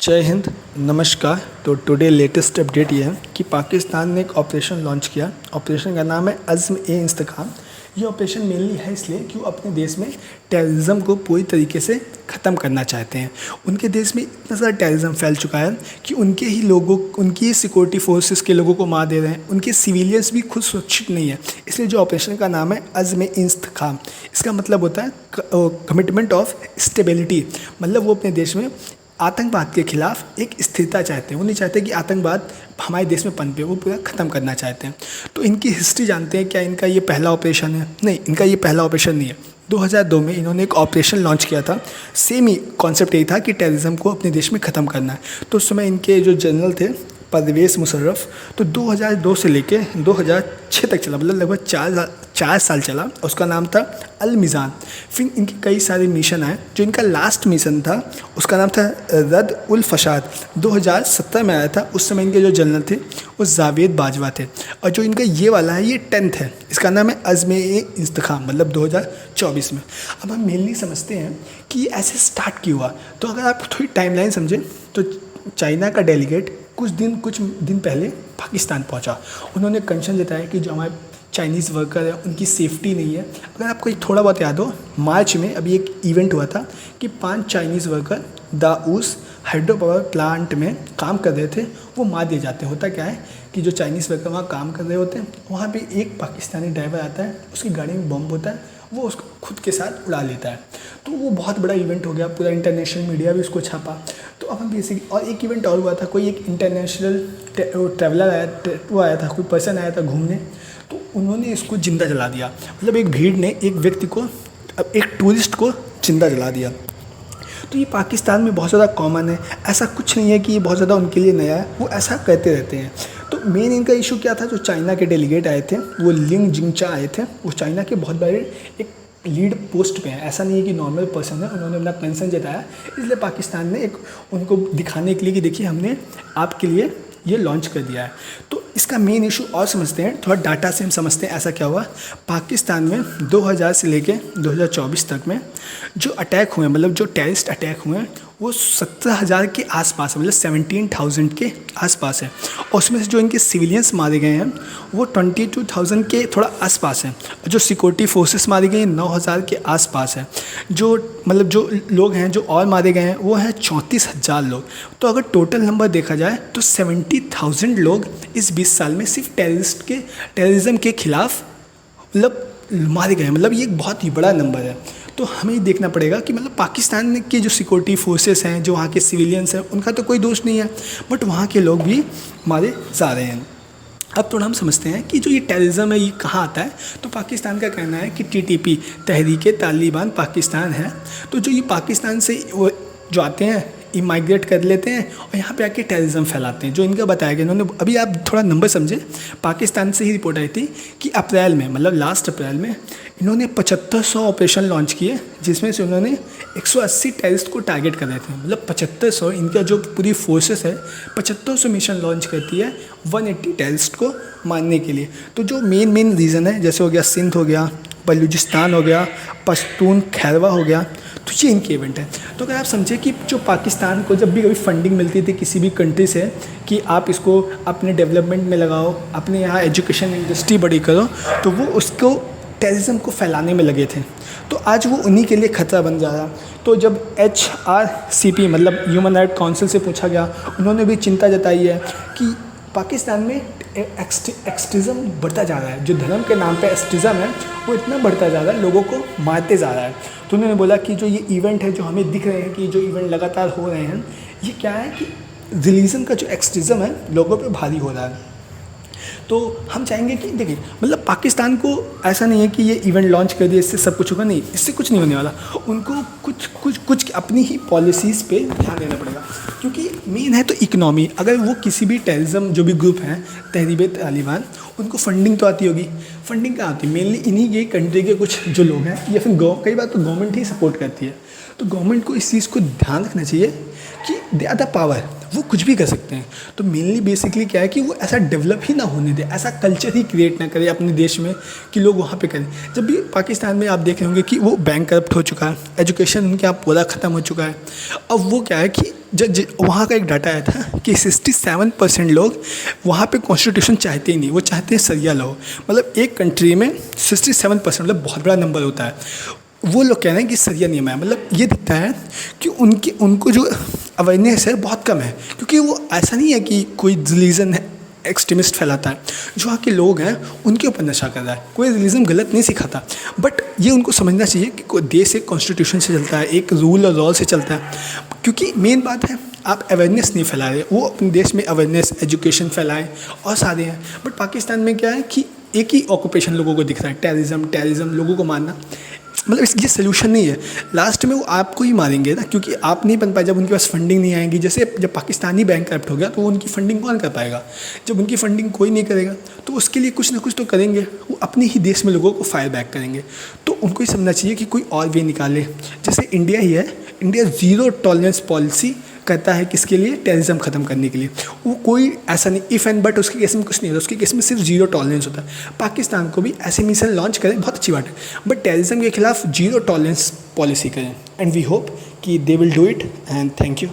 जय हिंद, नमस्कार। तो टुडे लेटेस्ट अपडेट ये है कि पाकिस्तान ने एक ऑपरेशन लॉन्च किया। ऑपरेशन का नाम है अज़्म-ए-इंतकाम। ये ऑपरेशन मेनली है इसलिए कि वो अपने देश में टेररिज्म को पूरी तरीके से ख़त्म करना चाहते हैं। उनके देश में इतना ज़्यादा टेररिज्म फैल चुका है कि उनके ही लोगों, उनकी सिक्योरिटी फोर्सेस के लोगों को मार दे रहे हैं। उनके सिविलियंस भी खुद सुरक्षित नहीं है। इसलिए जो ऑपरेशन का नाम है अज़्म-ए-इंतकाम। इसका मतलब होता है कमिटमेंट ऑफ स्टेबिलिटी। मतलब वो अपने देश में आतंकवाद के खिलाफ एक स्थिरता चाहते हैं। वो नहीं चाहते कि आतंकवाद हमारे देश में पनपे, वो पूरा ख़त्म करना चाहते हैं। तो इनकी हिस्ट्री जानते हैं क्या? इनका ये पहला ऑपरेशन है? नहीं, इनका ये पहला ऑपरेशन नहीं है। 2002 में इन्होंने एक ऑपरेशन लॉन्च किया था। सेम ही कॉन्सेप्ट यही था कि टेररिज्म को अपने देश में ख़त्म करना है। तो उस समय इनके जो जनरल थे परवेज़ मुशर्रफ, तो 2002 से लेके 2006 तक चला, मतलब लगभग 4 साल चला। उसका नाम था अल मीज़ान। फिर इनके कई सारे मिशन आए। जो इनका लास्ट मिशन था उसका नाम था रद उल फसाद, 2017 में आया था। उस समय इनके जो जनरल थे वो जावेद बाजवा थे। और जो इनका ये वाला है ये 10th है। इसका नाम है अज़्म-ए-इंतकाम, मतलब 2024 में। अब हम मेनली समझते हैं कि ऐसे स्टार्ट क्यों हुआ। तो अगर आप थोड़ी टाइमलाइन समझें तो चाइना का डेलीगेट कुछ दिन पहले पाकिस्तान पहुंचा। उन्होंने कंसर्न जताया कि जो हमारे चाइनीज़ वर्कर है उनकी सेफ्टी नहीं है। अगर आपको थोड़ा बहुत याद हो, मार्च में अभी एक इवेंट हुआ था कि 5 Chinese worker Dasu hydro power plant में काम कर रहे थे, वो मार दिए जाते हैं। होता क्या है कि जो चाइनीज़ वर्कर वहाँ काम कर रहे होते हैं, वहाँ पे एक पाकिस्तानी ड्राइवर आता है, उसकी गाड़ी में बम होता है, वो उसको खुद के साथ उड़ा लेता है। तो वो बहुत बड़ा इवेंट हो गया, पूरा इंटरनेशनल मीडिया भी उसको छापा। तो अब हम बेसिक, और एक इवेंट और हुआ था, कोई एक इंटरनेशनल ट्रैवलर आया था, कोई पर्सन आया था घूमने, तो उन्होंने इसको जिंदा जला दिया। मतलब एक भीड़ ने एक व्यक्ति को, एक टूरिस्ट को जिंदा जला दिया। तो ये पाकिस्तान में बहुत ज़्यादा कॉमन है। ऐसा कुछ नहीं है कि ये बहुत ज़्यादा उनके लिए नया है, वो ऐसा करते रहते हैं। तो मेन इनका इशू क्या था? जो चाइना के डेलीगेट आए थे वो लिंग जिंगचा आए थे। वो चाइना के बहुत बड़े एक लीड पोस्ट पे हैं। ऐसा नहीं है कि नॉर्मल पर्सन है। उन्होंने अपना कंसर्न जताया, इसलिए पाकिस्तान ने एक उनको दिखाने के लिए कि देखिए हमने आपके लिए ये लॉन्च कर दिया है। तो इसका मेन इशू और समझते हैं, थोड़ा डाटा से हम समझते हैं ऐसा क्या हुआ। पाकिस्तान में 2000 से लेके 2024 तक में जो अटैक हुए, मतलब जो टेररिस्ट अटैक हुए हैं, वो 17,000 के आसपास है, मतलब 17,000 के आसपास है। और उसमें से जो इनके सिविलियंस मारे गए हैं वो 22,000 के थोड़ा आसपास है। जो सिक्योरिटी फोर्सेस मारे गए हैं 9,000 के आसपास है। जो मतलब जो लोग हैं जो और मारे गए हैं वो हैं 34,000 लोग। तो अगर टोटल नंबर देखा जाए तो 70,000 लोग इस 20 साल में सिर्फ टेररिज्म के खिलाफ मतलब मारे गए हैं। मतलब ये एक बहुत ही बड़ा नंबर है। तो हमें ये देखना पड़ेगा कि मतलब पाकिस्तान के जो सिक्योरिटी फोर्सेस हैं, जो वहाँ के सिविलियंस हैं, उनका तो कोई दोष नहीं है, बट वहाँ के लोग भी मारे जा रहे हैं। अब थोड़ा हम समझते हैं कि जो ये टेररिज्म है ये कहाँ आता है। तो पाकिस्तान का कहना है कि TTP, तहरीक तालिबान पाकिस्तान है। तो जो ये पाकिस्तान से वो जो आते हैं इमाइग्रेट कर लेते हैं और यहाँ पे आके टेररिज्म फैलाते हैं। जो इनका बताया गया, इन्होंने अभी आप थोड़ा नंबर समझे, पाकिस्तान से ही रिपोर्ट आई थी कि अप्रैल में, मतलब लास्ट अप्रैल में इन्होंने 7500 ऑपरेशन लॉन्च किए, जिसमें से उन्होंने 180 टेररिस्ट को टारगेट कर रहे थे। मतलब 7500, इनका जो पूरी फोर्सेस है 7500 मिशन लॉन्च करती है 180 टेररिस्ट को मारने के लिए। तो जो मेन रीज़न है, जैसे हो गया सिंध हो गया, बलूचिस्तान हो गया, पश्तून खैरवा हो गया, तो ये इनके इवेंट है। तो अगर आप समझे कि जो पाकिस्तान को जब भी कभी फंडिंग मिलती थी किसी भी कंट्री से कि आप इसको अपने डेवलपमेंट में लगाओ, अपने यहाँ एजुकेशन इंडस्ट्री बड़ी करो, तो वो उसको टेररिज्म को फैलाने में लगे थे। तो आज वो उन्हीं के लिए खतरा बन जा रहा। तो जब HRCP, मतलब ह्यूमन राइट काउंसिल से पूछा गया, उन्होंने भी चिंता जताई है कि पाकिस्तान में एक्सट्रीज़म बढ़ता जा रहा है। जो धर्म के नाम पे एक्सट्रीज़म है वो इतना बढ़ता जा रहा है, लोगों को मारते जा रहा है। तो उन्होंने बोला कि जो ये इवेंट है, जो हमें दिख रहे हैं कि जो इवेंट लगातार हो रहे हैं, ये क्या है कि रिलीजन का जो एक्सट्रीज़म है लोगों पे भारी हो रहा है। तो हम चाहेंगे कि देखिए, मतलब पाकिस्तान को ऐसा नहीं है कि ये इवेंट लॉन्च कर दिया इससे सब कुछ होगा, नहीं, इससे कुछ नहीं होने वाला। उनको कुछ अपनी ही पॉलिसीज़ पे ध्यान देना पड़ेगा, क्योंकि मेन है तो इकनॉमी। अगर वो किसी भी टेररिज्म जो भी ग्रुप हैं तहरीक तालिबान, उनको फंडिंग तो आती होगी। फंडिंग कहाँ आती है? मेनली इन्हीं के कंट्री के कुछ जो लोग हैं, या फिर कई बार तो गवर्नमेंट ही सपोर्ट करती है। तो गवर्नमेंट को इस चीज़ को ध्यान रखना चाहिए कि दे आर द पावर। वो कुछ भी कर सकते हैं। तो मेनली बेसिकली क्या है कि वो ऐसा डेवलप ही ना होने दे, ऐसा कल्चर ही क्रिएट ना करे अपने देश में कि लोग वहाँ पे करें। जब भी पाकिस्तान में आप देख रहे होंगे कि वो बैंक करप्ट हो चुका है, एजुकेशन उनके यहाँ पूरा ख़त्म हो चुका है। अब वो क्या है कि वहाँ का एक डाटा आया था कि 67% लोग वहाँ पे कॉन्स्टिट्यूशन चाहते ही नहीं, वो चाहते हैं सरिया लॉ। मतलब एक कंट्री में 67% मतलब बहुत बड़ा नंबर होता है। वो लोग कह रहे हैं कि सरिया नियम है। मतलब ये दिखता है कि उनको जो अवेयरनेस है बहुत कम है, क्योंकि वो ऐसा नहीं है कि कोई रिलीजन है एक्सट्रीमिस्ट फैलाता है। जो वहाँ के लोग हैं उनके ऊपर नशा कर रहा है, कोई रिलीजन गलत नहीं सिखाता, बट ये उनको समझना चाहिए कि कोई देश एक कॉन्स्टिट्यूशन से चलता है, एक रूल और लॉ से चलता है। क्योंकि मेन बात है आप अवेयरनेस नहीं फैला रहे, वो अपने देश में अवेयरनेस एजुकेशन फैलाएं और सारे हैं। बट पाकिस्तान में क्या है कि एक ही ऑक्यूपेशन लोगों को दिख रहा है, टेररिज्म, लोगों को मारना। मतलब ये सोल्यूशन नहीं है, लास्ट में वो आपको ही मारेंगे ना, क्योंकि आप नहीं बन पाए। जब उनके पास फंडिंग नहीं आएगी, जैसे जब पाकिस्तानी बैंक करप्ट हो गया तो उनकी फंडिंग कौन कर पाएगा? जब उनकी फंडिंग कोई नहीं करेगा तो उसके लिए कुछ ना कुछ तो करेंगे, वो अपने ही देश में लोगों को फायर बैक करेंगे। तो उनको ही समझना चाहिए कि कोई और वे निकाले। जैसे इंडिया ही है, इंडिया ज़ीरो टॉलरेंस पॉलिसी करता है किसके लिए? टेररिज्म ख़त्म करने के लिए। वो कोई ऐसा नहीं इफ़ एंड बट उसके केस में कुछ नहीं होता, उसके केस में सिर्फ ज़ीरो टॉलरेंस होता है। पाकिस्तान को भी ऐसे मिशन लॉन्च करें, बहुत अच्छी बात है, बट टेररिज्म के खिलाफ ज़ीरो टॉलरेंस पॉलिसी करें। एंड वी होप कि they will do it. And thank you.